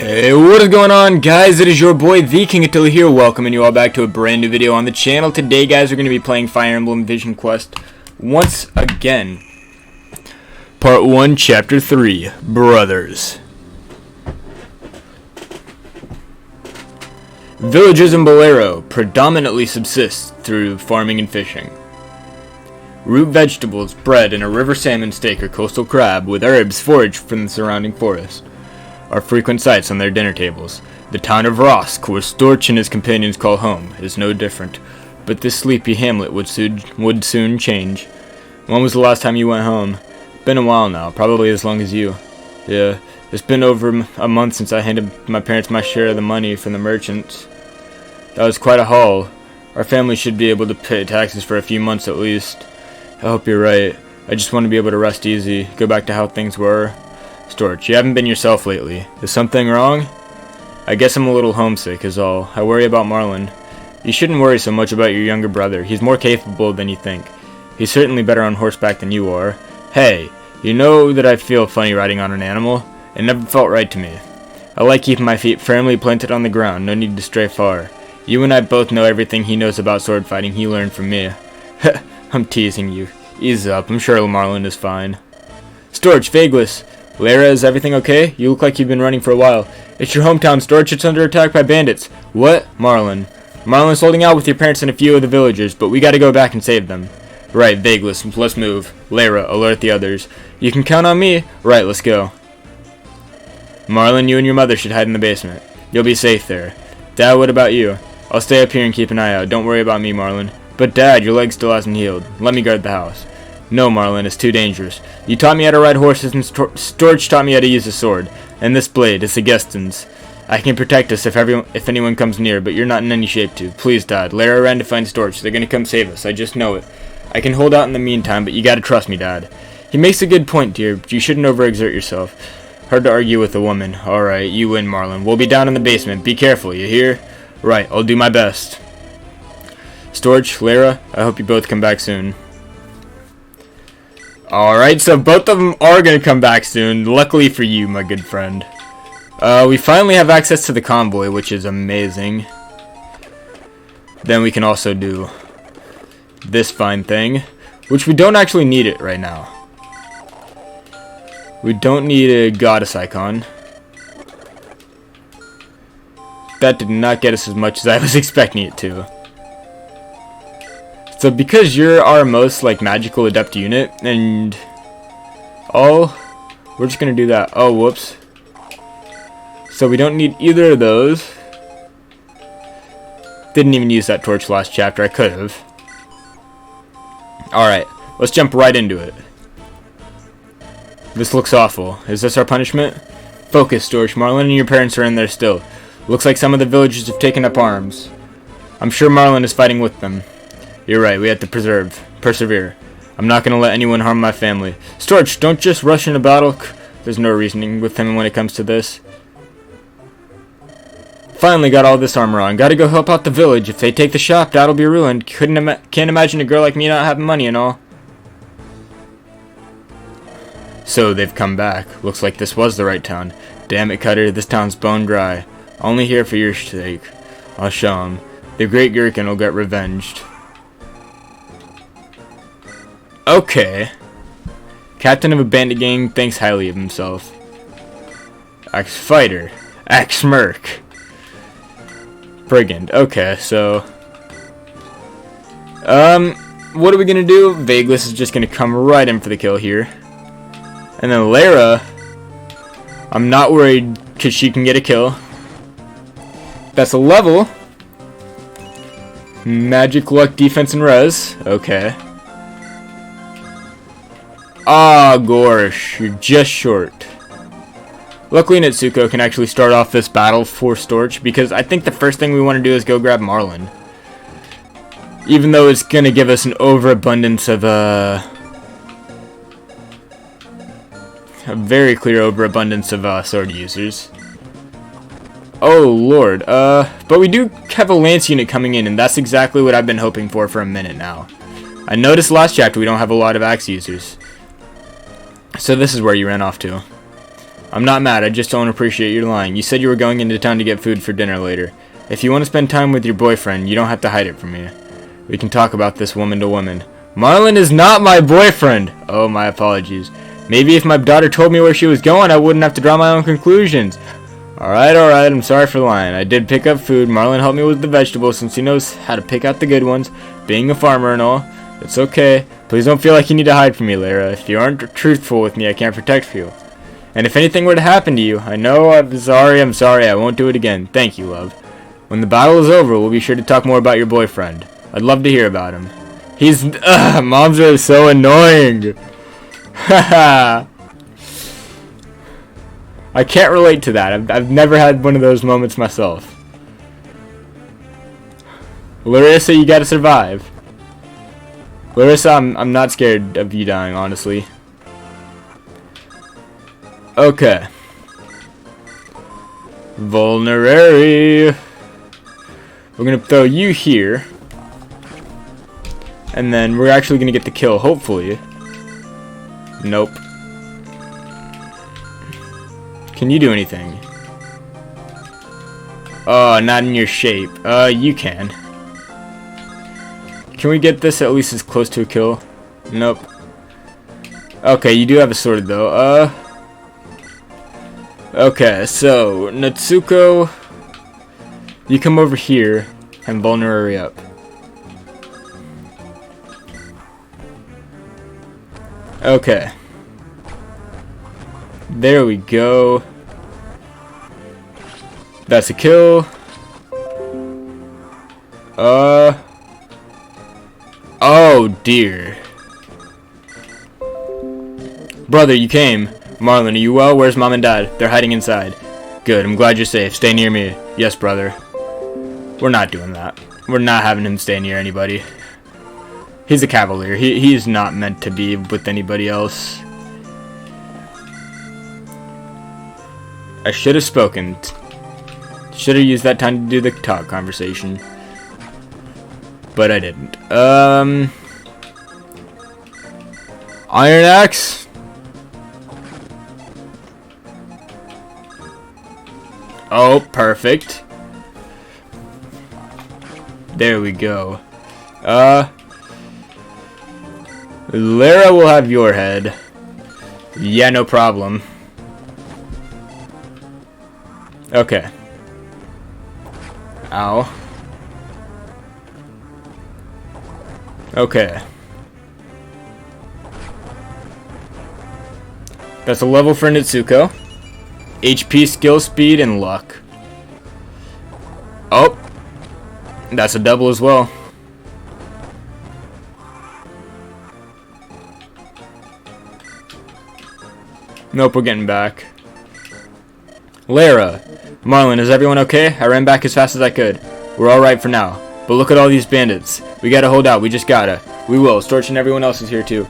Hey, what is going on, guys? It is your boy, the King Attila here, welcoming you all back to a brand new video on the channel. Today, guys, we're going to be playing Fire Emblem Vision Quest once again. Part 1, Chapter 3, Brothers. Villages in Belaro predominantly subsist through farming and fishing. Root vegetables, bread, and a river salmon steak or coastal crab with herbs foraged from the surrounding forest are frequent sights on their dinner tables. The town of Rosk, where Storch and his companions call home, is no different, but this sleepy hamlet would soon change. When was the last time you went home? Been a while now, probably as long as you. Yeah, it's been over a month since I handed my parents my share of the money from the merchants. That was quite a haul. Our family should be able to pay taxes for a few months at least. I hope you're right. I just want to be able to rest easy, go back to how things were. Storch, you haven't been yourself lately. Is something wrong? I guess I'm a little homesick is all. I worry about Marlon. You shouldn't worry so much about your younger brother. He's more capable than you think. He's certainly better on horseback than you are. Hey, you know that I feel funny riding on an animal? It never felt right to me. I like keeping my feet firmly planted on the ground. No need to stray far. You and I both know everything he knows about sword fighting he learned from me. I'm teasing you. Ease up. I'm sure Marlon is fine. Storch, Vageless. Lara, is everything okay? You look like you've been running for a while. It's your hometown, Storch. It's under attack by bandits. What? Marlon. Marlon's holding out with your parents and a few of the villagers, but we gotta go back and save them. Right, Vageless. Let's move. Lara, alert the others. You can count on me. Right, let's go. Marlon, you and your mother should hide in the basement. You'll be safe there. Dad, what about you? I'll stay up here and keep an eye out. Don't worry about me, Marlon. But Dad, your leg still hasn't healed. Let me guard the house. No, Marlon, it's too dangerous. You taught me how to ride horses, and Storch taught me how to use a sword. And this blade, it's a Geston's. I can protect us if anyone comes near, but you're not in any shape to. Please, Dad. Lara ran to find Storch. They're gonna come save us. I just know it. I can hold out in the meantime, but you gotta trust me, Dad. He makes a good point, dear, but you shouldn't overexert yourself. Hard to argue with a woman. Alright, you win, Marlon. We'll be down in the basement. Be careful, you hear? Right, I'll do my best. Storch, Lara, I hope you both come back soon. Alright, so both of them are going to come back soon. Luckily for you, my good friend. We finally have access to the convoy, which is amazing. Then we can also do this fine thing, which we don't actually need it right now. We don't need a goddess icon. That did not get us as much as I was expecting it to. So because you're our most magical adept unit, and we're just gonna do that. Oh, whoops. So we don't need either of those. Didn't even use that torch last chapter. I could have. Alright, let's jump right into it. This looks awful. Is this our punishment? Focus, Storch. Marlon and your parents are in there still. Looks like some of the villagers have taken up arms. I'm sure Marlon is fighting with them. You're right, we have to persevere. I'm not going to let anyone harm my family. Storch, don't just rush into battle. There's no reasoning with him when it comes to this. Finally got all this armor on. Gotta go help out the village. If they take the shop, Dad'll be ruined. Can't imagine a girl like me not having money and all. So, they've come back. Looks like this was the right town. Damn it, Cutter, this town's bone dry. Only here for your sake. I'll show him. The great Gherkin will get revenged. Okay. Captain of a bandit gang thinks highly of himself. Axe fighter. Axe merc. Brigand. Okay, so what are we gonna do? Vageless is just gonna come right in for the kill here. And then Lara, I'm not worried because she can get a kill. That's a level. Magic, luck, defense, and res. Okay. Ah, gosh, you're just short. Luckily, Natsuko can actually start off this battle for Storch, because I think the first thing we want to do is go grab Marlon. Even though it's going to give us an overabundance of, a very clear overabundance of, sword users. Oh, Lord, but we do have a lance unit coming in, and that's exactly what I've been hoping for a minute now. I noticed last chapter we don't have a lot of axe users. So this is where you ran off to. I'm not mad, I just don't appreciate your lying. You said you were going into town to get food for dinner later. If you want to spend time with your boyfriend, you don't have to hide it from me. We can talk about this woman to woman. Marlon is not my boyfriend! Oh, my apologies. Maybe if my daughter told me where she was going, I wouldn't have to draw my own conclusions. Alright, I'm sorry for lying. I did pick up food. Marlon helped me with the vegetables since he knows how to pick out the good ones, being a farmer and all. It's okay. Please don't feel like you need to hide from me, Lara. If you aren't truthful with me, I can't protect you. And if anything were to happen to you, I know I'm sorry, I won't do it again. Thank you, love. When the battle is over, we'll be sure to talk more about your boyfriend. I'd love to hear about him. Moms are so annoying. Haha. I can't relate to that. I've never had one of those moments myself. Larissa, you gotta survive. Larissa, I'm not scared of you dying, honestly. Okay. Vulnerary. We're gonna throw you here. And then we're actually gonna get the kill, hopefully. Nope. Can you do anything? Oh, not in your shape. You can. Can we get this at least as close to a kill? Nope. Okay, you do have a sword though. Okay, so Natsuko, you come over here and vulnerary up. Okay. There we go. That's a kill. Oh dear. Brother, you came. Marlon, are you well? Where's mom and dad? They're hiding inside. Good, I'm glad you're safe. Stay near me. Yes, brother. We're not doing that. We're not having him stay near anybody. He's a cavalier. He's not meant to be with anybody else. I should have spoken. Should have used that time to do the talk conversation. But I didn't. Iron Axe? Oh, perfect. There we go. Lara will have your head. Yeah, no problem. Okay. Ow. Okay. That's a level for Natsuko. HP, skill, speed, and luck. Oh. That's a double as well. Nope, we're getting back. Lara. Marlon, is everyone okay? I ran back as fast as I could. We're alright for now. But look at all these bandits. We gotta hold out, we just gotta. We will. Storch and everyone else is here too.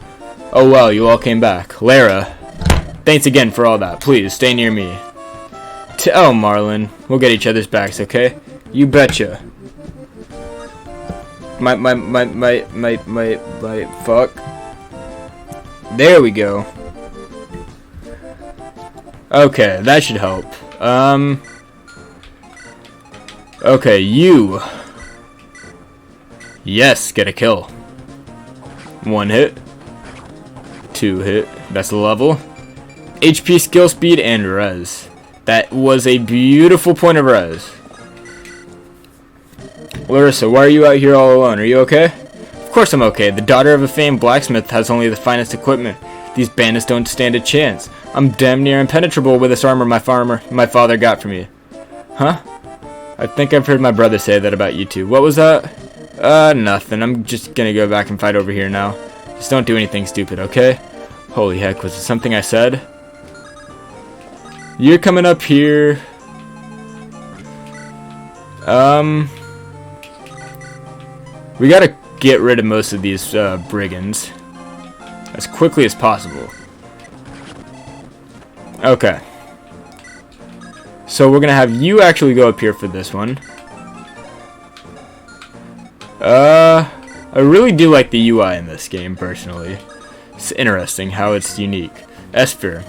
Oh well, you all came back. Lara. Thanks again for all that. Please, stay near me. Oh, Marlon. We'll get each other's backs, okay? You betcha. My, fuck. There we go. Okay, that should help. Okay, you. Yes, get a kill. 1 hit. 2 hit. That's the level. HP, skill, speed, and res. That was a beautiful point of res. Larissa, why are you out here all alone? Are you okay? Of course I'm okay. The daughter of a famed blacksmith has only the finest equipment. These bandits don't stand a chance. I'm damn near impenetrable with this armor my father got for me. Huh? I think I've heard my brother say that about you two. What was that? Nothing. I'm just gonna go back and fight over here now. Just don't do anything stupid, okay? Holy heck, was it something I said? You're coming up here. We gotta get rid of most of these brigands as quickly as possible. Okay. So we're gonna have you actually go up here for this one. I really do like the UI in this game, personally. It's interesting how it's unique. Esper.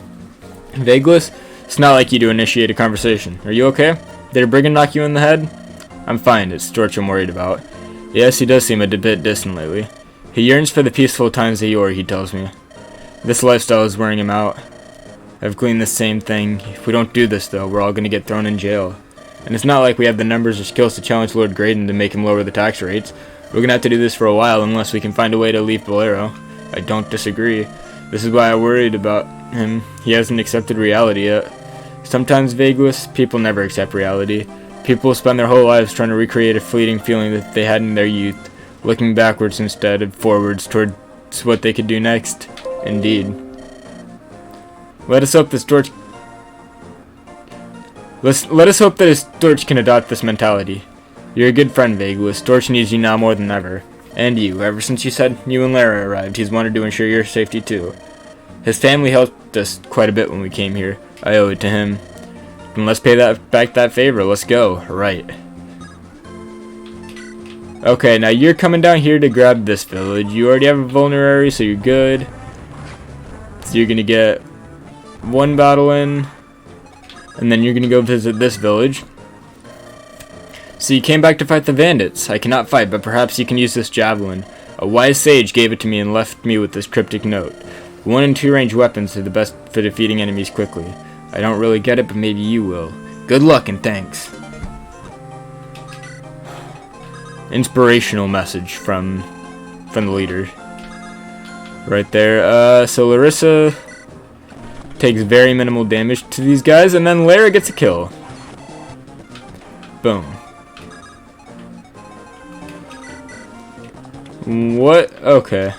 Vageless. It's not like you to initiate a conversation. Are you okay? Did a brigand knock you in the head? I'm fine, it's Storch I'm worried about. Yes, he does seem a bit distant lately. He yearns for the peaceful times of yore, he tells me. This lifestyle is wearing him out. I've gleaned the same thing. If we don't do this, though, we're all going to get thrown in jail. And it's not like we have the numbers or skills to challenge Lord Gradin to make him lower the tax rates. We're going to have to do this for a while unless we can find a way to leave Belaro. I don't disagree. This is why I worried about him. He hasn't accepted reality yet. Sometimes, Vagueless, people never accept reality. People spend their whole lives trying to recreate a fleeting feeling that they had in their youth, looking backwards instead of forwards towards what they could do next. Indeed. Let us hope that Storch can adopt this mentality. You're a good friend, Vagueless. Storch needs you now more than ever. And you. Ever since you said you and Lara arrived, he's wanted to ensure your safety too. His family helped us quite a bit when we came here. I owe it to him. And let's pay back that favor. Let's go. Right. Okay, now you're coming down here to grab this village. You already have a vulnerary, so you're good. So you're gonna get one battle in, and then you're gonna go visit this village. So you came back to fight the bandits. I cannot fight, but perhaps you can use this javelin. A wise sage gave it to me and left me with this cryptic note. 1 and 2 range weapons are the best for defeating enemies quickly. I don't really get it, but maybe you will. Good luck and thanks. Inspirational message from the leader. Right there. So Larissa takes very minimal damage to these guys, and then Lara gets a kill. Boom. What? Okay.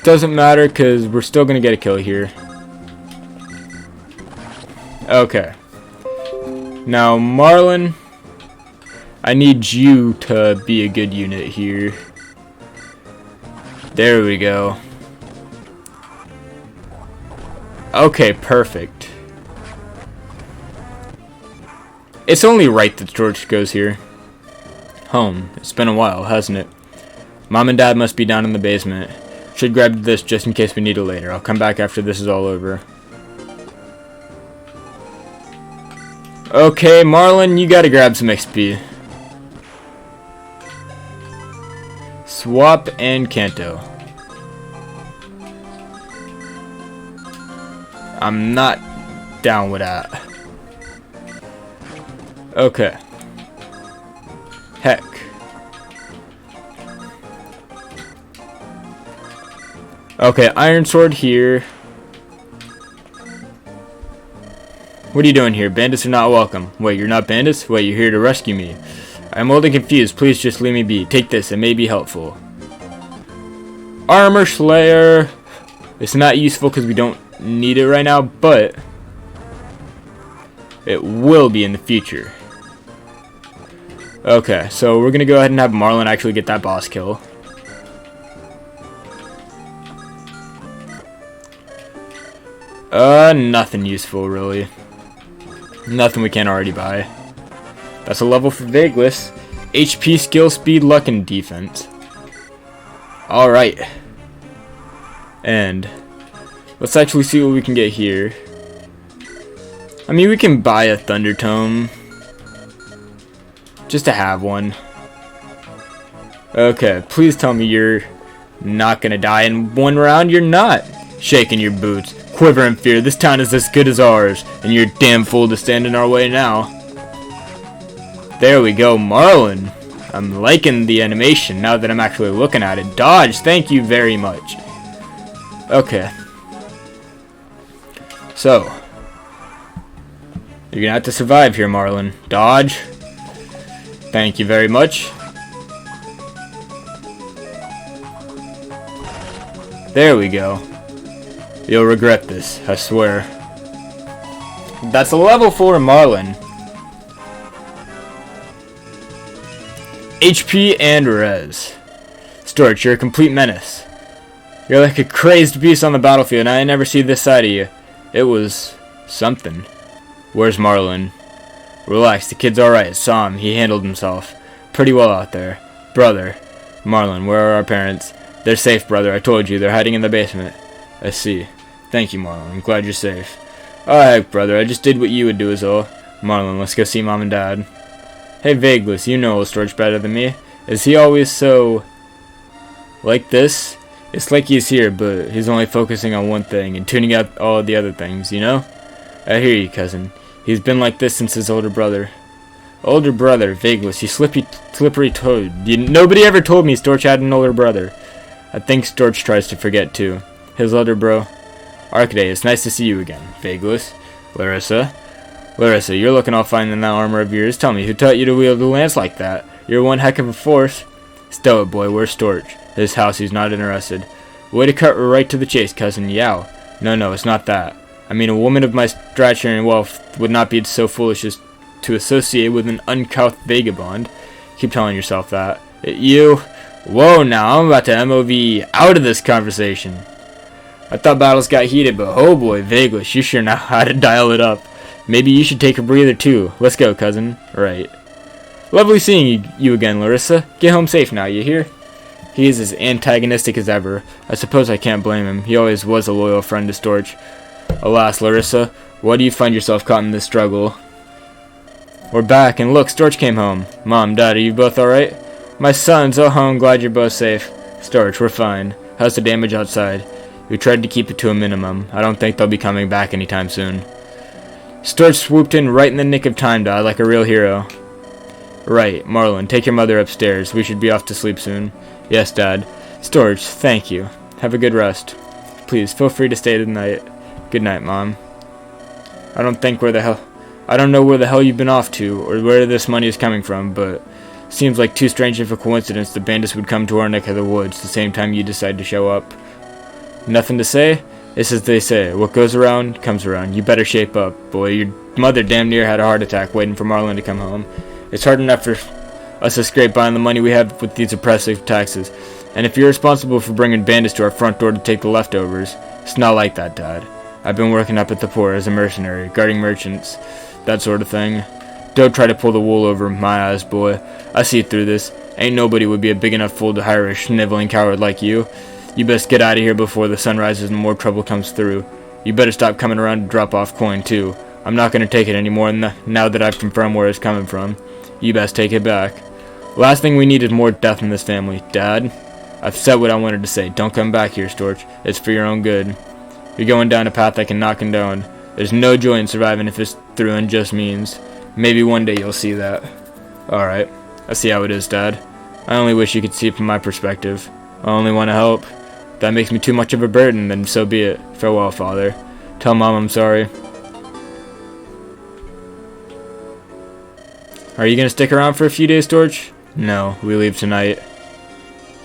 Doesn't matter because we're still gonna get a kill here. Okay. Now, Marlon, I need you to be a good unit here. There we go. Okay, perfect. It's only right that Storch goes here. Home. It's been a while, hasn't it? Mom and Dad must be down in the basement. Should grab this just in case we need it later. I'll come back after this is all over. Okay, Marlon, you gotta grab some XP. Swap and Kanto. I'm not down with that. Okay. Heck. Okay, Iron Sword here. What are you doing here? Bandits are not welcome. Wait, you're not bandits? Wait, you're here to rescue me. I'm old and confused. Please just leave me be. Take this. It may be helpful. Armor Slayer. It's not useful because we don't need it right now, but it will be in the future. Okay, so we're going to go ahead and have Marlon actually get that boss kill. Nothing useful, really. Nothing we can't already buy. That's a level for Vagueless. HP, skill, speed, luck, and defense. Alright. And let's actually see what we can get here. I mean, we can buy a Thunder Tome. Just to have one. Okay, please tell me you're not gonna die in one round. You're not. Shaking your boots. Quiver in fear. This town is as good as ours, and you're damn fool to stand in our way now. There we go, Marlon. I'm liking the animation now that I'm actually looking at it. Dodge, thank you very much. Okay. So, you're gonna have to survive here, Marlon. Dodge. Thank you very much. There we go. You'll regret this, I swear. That's a level 4 Marlon. HP and res. Storch, you're a complete menace. You're like a crazed beast on the battlefield, and I never see this side of you. It was something. Where's Marlon? Relax, the kid's alright. Saw him. He handled himself pretty well out there. Brother. Marlon, where are our parents? They're safe, brother. I told you. They're hiding in the basement. I see. Thank you, Marlon. I'm glad you're safe. Oh heck, brother, I just did what you would do is all. Marlon, let's go see Mom and Dad. Hey Vageless, you know old Storch better than me. Is he always so... like this? It's like he's here, but he's only focusing on one thing and tuning out all the other things, you know? I hear you, cousin. He's been like this since his older brother. Older brother, Vageless, you slippery toad. Nobody ever told me Storch had an older brother. I think Storch tries to forget, too. His older bro. Arcade, it's nice to see you again. Vageless. Larissa, you're looking all fine in that armor of yours. Tell me, who taught you to wield a lance like that? You're one heck of a force. Stow it, boy. Where's Storch? His house, he's not interested. Way to cut right to the chase, cousin. Yow. No, it's not that. I mean, a woman of my stature and wealth would not be so foolish as to associate with an uncouth vagabond. Keep telling yourself that. You... Whoa, now, I'm about to MOV out of this conversation. I thought battles got heated, but oh boy, Vageless, you sure know how to dial it up. Maybe you should take a breather too. Let's go, cousin. Right. Lovely seeing you again, Larissa. Get home safe now, you hear? He is as antagonistic as ever. I suppose I can't blame him. He always was a loyal friend to Storch. Alas, Larissa, why do you find yourself caught in this struggle? We're back, and look, Storch came home. Mom, Dad, are you both alright? My sons, oh, I'm glad you're both safe. Storch, we're fine. How's the damage outside? We tried to keep it to a minimum. I don't think they'll be coming back anytime soon. Storch swooped in right in the nick of time, Dad, like a real hero. Right, Marlon, take your mother upstairs. We should be off to sleep soon. Yes, Dad. Storch, thank you. Have a good rest. Please, feel free to stay tonight. Good night, Mom. I don't know where the hell you've been off to, or where this money is coming from, but seems like too strange of a coincidence the bandits would come to our neck of the woods the same time you decide to show up. Nothing to say? It's as they say, what goes around, comes around. You better shape up, boy. Your mother damn near had a heart attack waiting for Marlon to come home. It's hard enough for us to scrape by on the money we have with these oppressive taxes. And if you're responsible for bringing bandits to our front door to take the leftovers, it's not like that, Dad. I've been working up at the port as a mercenary, guarding merchants, that sort of thing. Don't try to pull the wool over my eyes, boy. I see through this. Ain't nobody would be a big enough fool to hire a sniveling coward like you. You best get out of here before the sun rises and more trouble comes through. You better stop coming around to drop off coin, too. I'm not going to take it anymore now that I've confirmed where it's coming from. You best take it back. Last thing we need is more death in this family. Dad, I've said what I wanted to say. Don't come back here, Storch. It's for your own good. You're going down a path I cannot condone. There's no joy in surviving if it's through unjust means. Maybe one day you'll see that. Alright, I see how it is, Dad. I only wish you could see it from my perspective. I only want to help. If that makes me too much of a burden, then so be it. Farewell, Father. Tell Mom I'm sorry. Are you going to stick around for a few days, Storch? No, we leave tonight.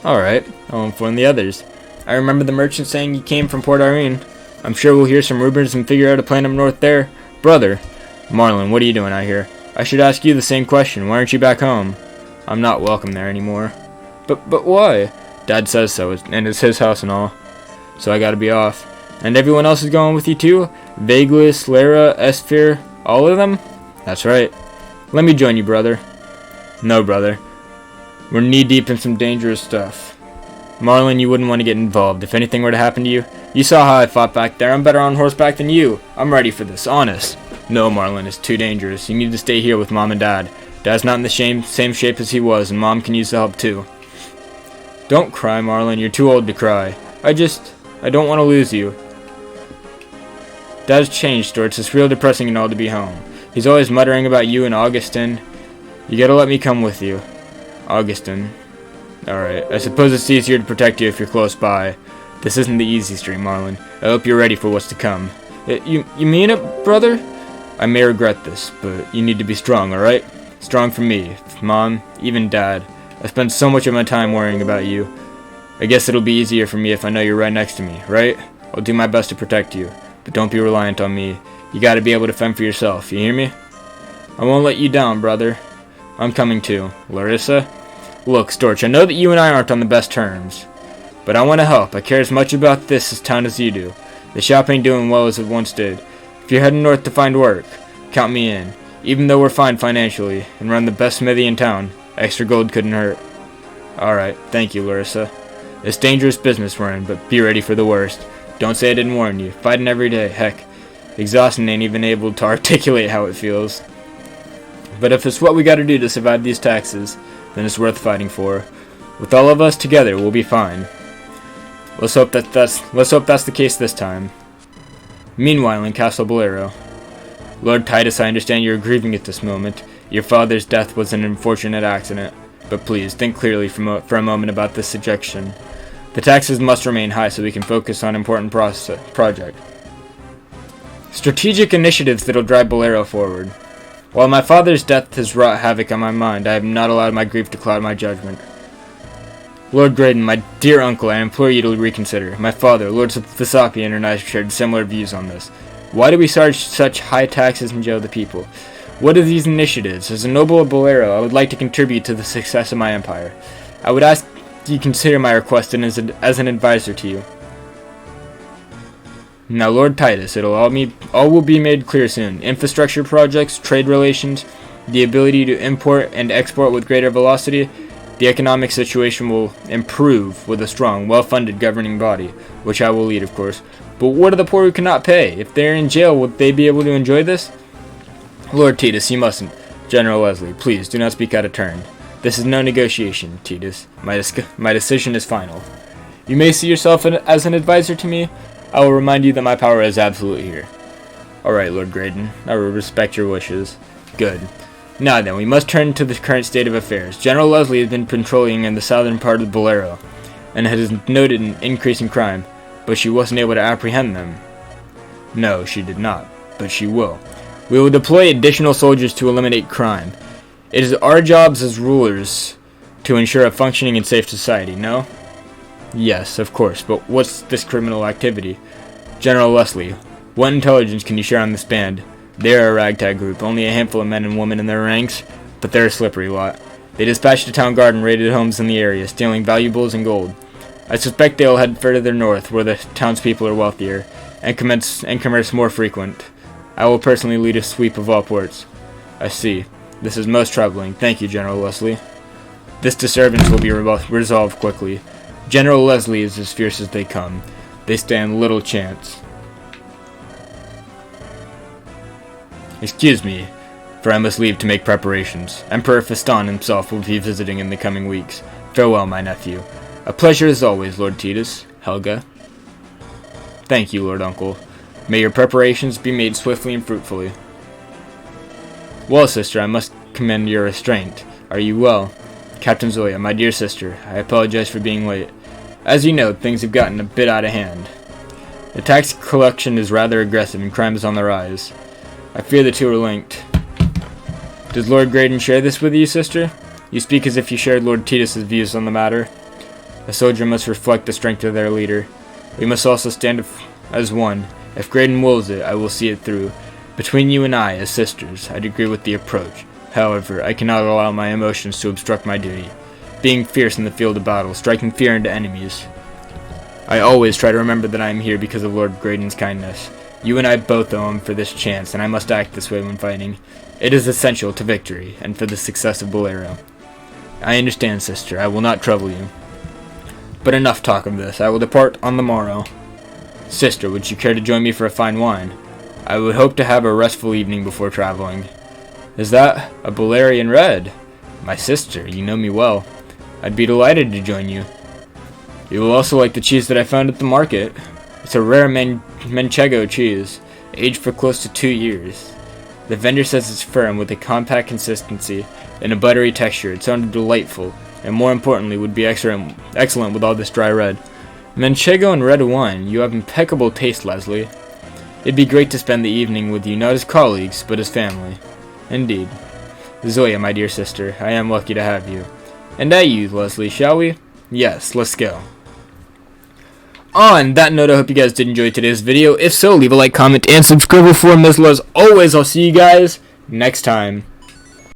Alright, I'll inform the others. I remember the merchant saying you came from Port Irene. I'm sure we'll hear some rumors and figure out a plan up north there. Brother, Marlon, what are you doing out here? I should ask you the same question. Why aren't you back home? I'm not welcome there anymore. But why? Dad says so, and it's his house and all. So I gotta be off. And everyone else is going with you too? Vageless, Lara, Esphere, all of them? That's right. Let me join you, brother. No, brother. We're knee-deep in some dangerous stuff. Marlon, you wouldn't want to get involved. If anything were to happen to you, you saw how I fought back there. I'm better on horseback than you. I'm ready for this, honest. No, Marlon, it's too dangerous. You need to stay here with Mom and Dad. Dad's not in the same shape as he was, and Mom can use the help too. Don't cry, Marlon. You're too old to cry. I don't want to lose you. Dad's changed, Storch. It's real depressing and all to be home. He's always muttering about you and Augustin. You gotta let me come with you. Augustin. Alright, I suppose it's easier to protect you if you're close by. This isn't the easy street, Marlon. I hope you're ready for what's to come. You mean it, brother? I may regret this, but you need to be strong, alright? Strong for me, Mom, even Dad. I spend so much of my time worrying about you. I guess it'll be easier for me if I know you're right next to me, right? I'll do my best to protect you, but don't be reliant on me. You gotta be able to fend for yourself, you hear me? I won't let you down, brother. I'm coming too. Larissa? Look, Storch, I know that you and I aren't on the best terms, but I want to help. I care as much about this town as you do. The shop ain't doing well as it once did. If you're heading north to find work, count me in. Even though we're fine financially and run the best smithy in town, extra gold couldn't hurt. Alright, thank you, Larissa. It's dangerous business we're in, but be ready for the worst. Don't say I didn't warn you. Fighting every day, heck. Exhausted and ain't even able to articulate how it feels. But if it's what we gotta do to survive these taxes, then it's worth fighting for. With all of us together, we'll be fine. Let's hope that's the case this time. Meanwhile, in Castle Belaro, Lord Titus, I understand you are grieving at this moment. Your father's death was an unfortunate accident, but please think clearly for a moment about this suggestion. The taxes must remain high so we can focus on important project. Strategic initiatives that'll drive Belaro forward. While my father's death has wrought havoc on my mind, I have not allowed my grief to cloud my judgment. Lord Gradin, my dear uncle, I implore you to reconsider. My father, Lord Visapian, and I shared similar views on this. Why do we charge such high taxes and jail the people? What are these initiatives? As a noble of Belaro, I would like to contribute to the success of my empire. I would ask you consider my request as an advisor to you. Now, Lord Titus, all will be made clear soon. Infrastructure projects, trade relations, the ability to import and export with greater velocity. The economic situation will improve with a strong, well-funded governing body, which I will lead, of course. But what are the poor who cannot pay? If they're in jail, would they be able to enjoy this? Lord Titus, you mustn't. General Leslie, please do not speak out of turn. This is no negotiation, Titus. My decision is final. You may see yourself as an advisor to me. I will remind you that my power is absolute here. Alright, Lord Gradin. I will respect your wishes. Good. Now then, we must turn to the current state of affairs. General Leslie has been patrolling in the southern part of Belaro, and has noted an increase in crime, but she wasn't able to apprehend them. No, she did not, but she will. We will deploy additional soldiers to eliminate crime. It is our jobs as rulers to ensure a functioning and safe society, no? Yes, of course, but what's this criminal activity? General Leslie, what intelligence can you share on this band? They are a ragtag group, only a handful of men and women in their ranks, but they're a slippery lot. They dispatched a town guard and raided homes in the area, stealing valuables and gold. I suspect they'll head further north, where the townspeople are wealthier, and commerce more frequent. I will personally lead a sweep of all ports. I see. This is most troubling. Thank you, General Leslie. This disturbance will be resolved quickly. General Leslie is as fierce as they come. They stand little chance. Excuse me, for I must leave to make preparations. Emperor Fiston himself will be visiting in the coming weeks. Farewell, my nephew. A pleasure as always, Lord Titus. Helga. Thank you, Lord Uncle. May your preparations be made swiftly and fruitfully. Well, sister, I must commend your restraint. Are you well? Captain Zoya, my dear sister, I apologize for being late. As you know, things have gotten a bit out of hand. The tax collection is rather aggressive and crime is on the rise. I fear the two are linked. Does Lord Gradin share this with you, sister? You speak as if you shared Lord Titus's views on the matter. A soldier must reflect the strength of their leader. We must also stand as one. If Gradin wills it, I will see it through. Between you and I, as sisters, I'd agree with the approach. However, I cannot allow my emotions to obstruct my duty. Being fierce in the field of battle, striking fear into enemies. I always try to remember that I am here because of Lord Gradin's kindness. You and I both owe him for this chance, and I must act this way when fighting. It is essential to victory, and for the success of Belaro. I understand, sister. I will not trouble you. But enough talk of this. I will depart on the morrow. Sister, would you care to join me for a fine wine? I would hope to have a restful evening before traveling. Is that a Belarian red? My sister, you know me well. I'd be delighted to join you. You will also like the cheese that I found at the market. It's a rare Manchego cheese, aged for close to 2 years. The vendor says it's firm with a compact consistency and a buttery texture. It sounded delightful, and more importantly, would be excellent with all this dry red. Manchego and red wine, you have impeccable taste, Leslie. It'd be great to spend the evening with you, not as colleagues, but as family. Indeed. Zoya, my dear sister, I am lucky to have you. And you, Leslie, shall we? Yes, let's go. On that note, I hope you guys did enjoy today's video. If so, leave a like, comment, and subscribe for more. As always, I'll see you guys next time.